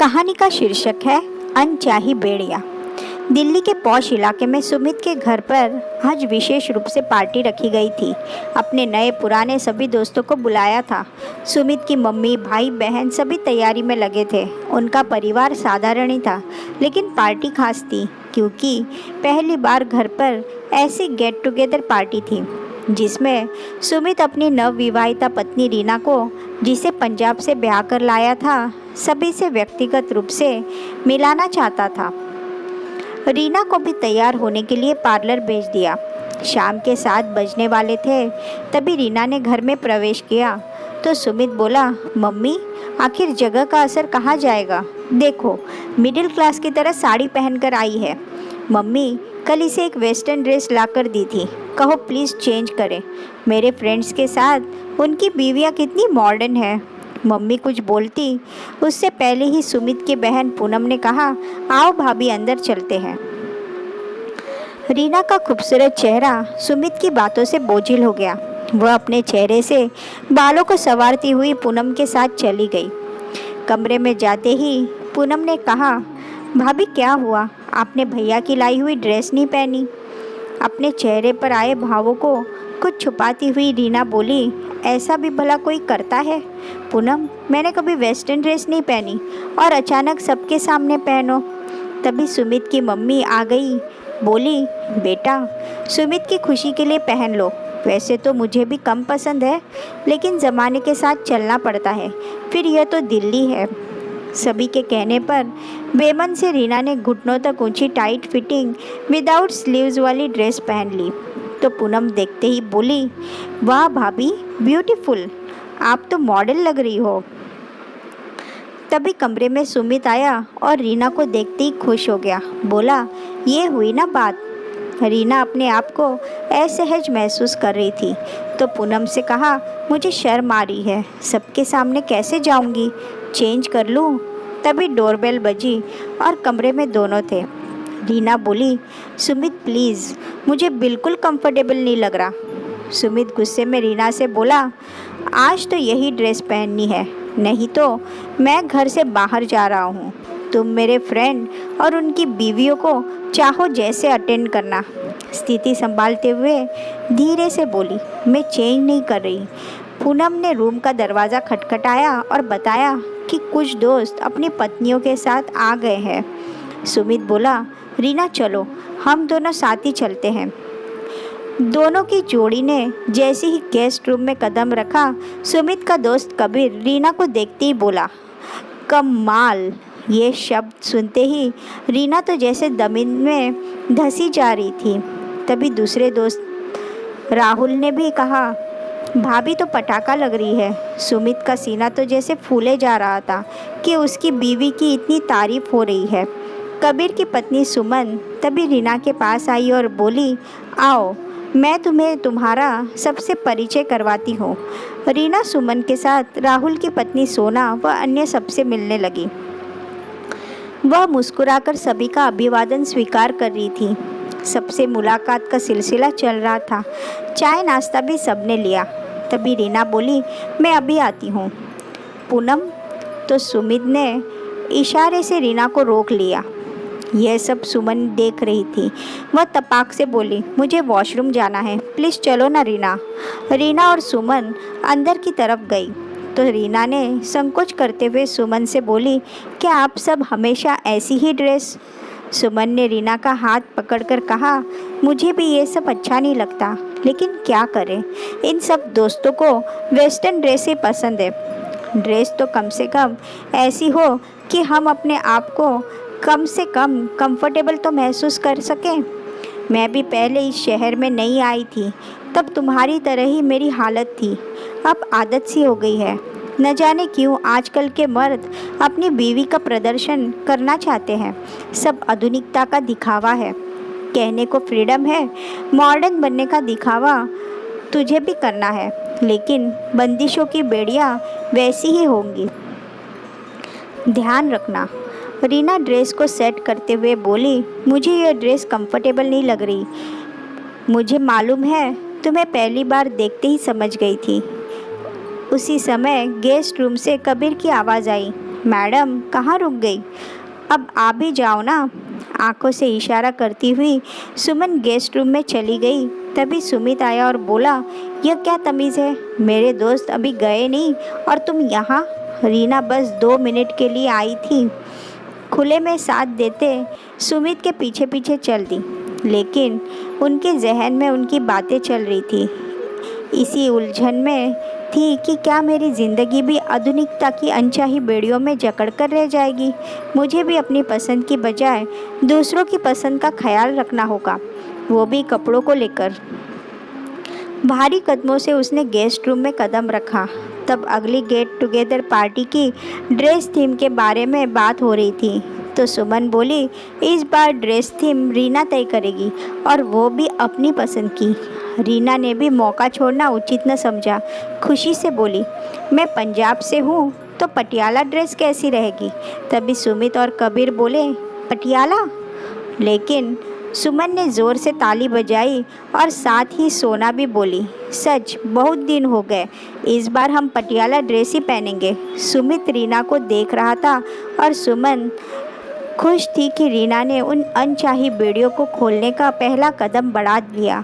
कहानी का शीर्षक है अनचाही बेड़िया। दिल्ली के पॉश इलाके में सुमित के घर पर आज विशेष रूप से पार्टी रखी गई थी। अपने नए पुराने सभी दोस्तों को बुलाया था। सुमित की मम्मी भाई बहन सभी तैयारी में लगे थे। उनका परिवार साधारण ही था, लेकिन पार्टी खास थी क्योंकि पहली बार घर पर ऐसी गेट टुगेदर पार्टी थी जिसमें सुमित अपनी नवविवाहिता पत्नी रीना को, जिसे पंजाब से ब्याह कर लाया था, सभी से व्यक्तिगत रूप से मिलाना चाहता था। रीना को भी तैयार होने के लिए पार्लर भेज दिया। शाम के 7 बजने वाले थे तभी रीना ने घर में प्रवेश किया तो सुमित बोला, मम्मी आखिर जगह का असर कहाँ जाएगा? देखो, मिडिल क्लास की तरह साड़ी पहनकर आई है। मम्मी कल इसे एक वेस्टर्न ड्रेस लाकर दी थी, कहो प्लीज़ चेंज करें। मेरे फ्रेंड्स के साथ उनकी बीवियाँ कितनी मॉडर्न है। मम्मी कुछ बोलती उससे पहले ही सुमित की बहन पूनम ने कहा, आओ भाभी अंदर चलते हैं। रीना का खूबसूरत चेहरा सुमित की बातों से बोझिल हो गया। वह अपने चेहरे से बालों को संवारती हुई पूनम के साथ चली गई। कमरे में जाते ही पूनम ने कहा, भाभी क्या हुआ? आपने भैया की लाई हुई ड्रेस नहीं पहनी। अपने चेहरे पर आए भावों को कुछ छुपाती हुई रीना बोली, ऐसा भी भला कोई करता है? पूनम, मैंने कभी वेस्टर्न ड्रेस नहीं पहनी और अचानक सबके सामने पहनो। तभी सुमित की मम्मी आ गई, बोली, बेटा सुमित की खुशी के लिए पहन लो। वैसे तो मुझे भी कम पसंद है, लेकिन ज़माने के साथ चलना पड़ता है। फिर यह तो दिल्ली है। सभी के कहने पर बेमन से रीना ने घुटनों तक ऊंची टाइट फिटिंग विदाउट स्लीव्स वाली ड्रेस पहन ली तो पूनम देखते ही बोली, वाह भाभी ब्यूटीफुल, आप तो मॉडल लग रही हो। तभी कमरे में सुमित आया और रीना को देखते ही खुश हो गया। बोला, ये हुई ना बात। रीना अपने आप को असहज महसूस कर रही थी तो पूनम से कहा, मुझे शर्म आ रही है, सबके सामने कैसे जाऊंगी? चेंज कर लूँ? तभी डोरबेल बजी और कमरे में दोनों थे। रीना बोली, सुमित प्लीज़, मुझे बिल्कुल कंफर्टेबल नहीं लग रहा। सुमित गुस्से में रीना से बोला, आज तो यही ड्रेस पहननी है, नहीं तो मैं घर से बाहर जा रहा हूँ। तुम मेरे फ्रेंड और उनकी बीवियों को चाहो जैसे अटेंड करना। स्थिति संभालते हुए धीरे से बोली, मैं चेंज नहीं कर रही। पूनम ने रूम का दरवाज़ा खटखटाया और बताया कि कुछ दोस्त अपनी पत्नियों के साथ आ गए हैं। सुमित बोला, रीना चलो, हम दोनों साथ ही चलते हैं। दोनों की जोड़ी ने जैसे ही गेस्ट रूम में कदम रखा, सुमित का दोस्त कबीर रीना को देखते ही बोला, कमाल। ये शब्द सुनते ही रीना तो जैसे ज़मीन में धंसी जा रही थी। तभी दूसरे दोस्त राहुल ने भी कहा, भाभी तो पटाखा लग रही है। सुमित का सीना तो जैसे फूले जा रहा था कि उसकी बीवी की इतनी तारीफ हो रही है। कबीर की पत्नी सुमन तभी रीना के पास आई और बोली, आओ मैं तुम्हें तुम्हारा सबसे परिचय करवाती हूँ। रीना सुमन के साथ राहुल की पत्नी सोना व अन्य सबसे मिलने लगी। वह मुस्कुराकर सभी का अभिवादन स्वीकार कर रही थी। सबसे मुलाकात का सिलसिला चल रहा था। चाय नाश्ता भी सबने लिया। तभी रीना बोली, मैं अभी आती हूँ। पूनम, तो सुमित ने इशारे से रीना को रोक लिया। यह सब सुमन देख रही थी। वह तपाक से बोली, मुझे वॉशरूम जाना है, प्लीज़ चलो ना रीना। रीना और सुमन अंदर की तरफ गई तो रीना ने संकोच करते हुए सुमन से बोली, क्या आप सब हमेशा ऐसी ही ड्रेस? सुमन ने रीना का हाथ पकड़कर कहा, मुझे भी ये सब अच्छा नहीं लगता, लेकिन क्या करें, इन सब दोस्तों को वेस्टर्न ड्रेस ही पसंद है। ड्रेस तो कम से कम ऐसी हो कि हम अपने आप को कम से कम कंफर्टेबल तो महसूस कर सकें। मैं भी पहले इस शहर में नहीं आई थी, तब तुम्हारी तरह ही मेरी हालत थी। अब आदत सी हो गई है। न जाने क्यों आजकल के मर्द अपनी बीवी का प्रदर्शन करना चाहते हैं। सब आधुनिकता का दिखावा है। कहने को फ्रीडम है, मॉडर्न बनने का दिखावा तुझे भी करना है, लेकिन बंदिशों की बेड़ियाँ वैसी ही होंगी। ध्यान रखना। रीना ड्रेस को सेट करते हुए बोली, मुझे यह ड्रेस कंफर्टेबल नहीं लग रही। मुझे मालूम है, तुम्हें पहली बार देखते ही समझ गई थी। उसी समय गेस्ट रूम से कबीर की आवाज़ आई, मैडम कहाँ रुक गई? अब आ भी जाओ ना। आंखों से इशारा करती हुई सुमन गेस्ट रूम में चली गई। तभी सुमित आया और बोला, यह क्या तमीज़ है? मेरे दोस्त अभी गए नहीं और तुम यहाँ? रीना बस 2 मिनट के लिए आई थी। खुले में साथ देते सुमित के पीछे पीछे चल दी, लेकिन उनके जहन में उनकी बातें चल रही थी। इसी उलझन में थी कि क्या मेरी ज़िंदगी भी आधुनिकता की अनचाही बेड़ियों में जकड़ कर रह जाएगी? मुझे भी अपनी पसंद की बजाय दूसरों की पसंद का ख्याल रखना होगा, वो भी कपड़ों को लेकर। भारी कदमों से उसने गेस्ट रूम में कदम रखा। तब अगली गेट टुगेदर पार्टी की ड्रेस थीम के बारे में बात हो रही थी। तो सुमन बोली, इस बार ड्रेस थीम रीना तय करेगी, और वो भी अपनी पसंद की। रीना ने भी मौका छोड़ना उचित न समझा। खुशी से बोली, मैं पंजाब से हूँ तो पटियाला ड्रेस कैसी रहेगी? तभी सुमित और कबीर बोले, पटियाला? लेकिन सुमन ने ज़ोर से ताली बजाई और साथ ही सोना भी बोली, सच बहुत दिन हो गए, इस बार हम पटियाला ड्रेस ही पहनेंगे। सुमित रीना को देख रहा था और सुमन खुश थी कि रीना ने उन अनचाही बेड़ियों को खोलने का पहला कदम बढ़ा लिया।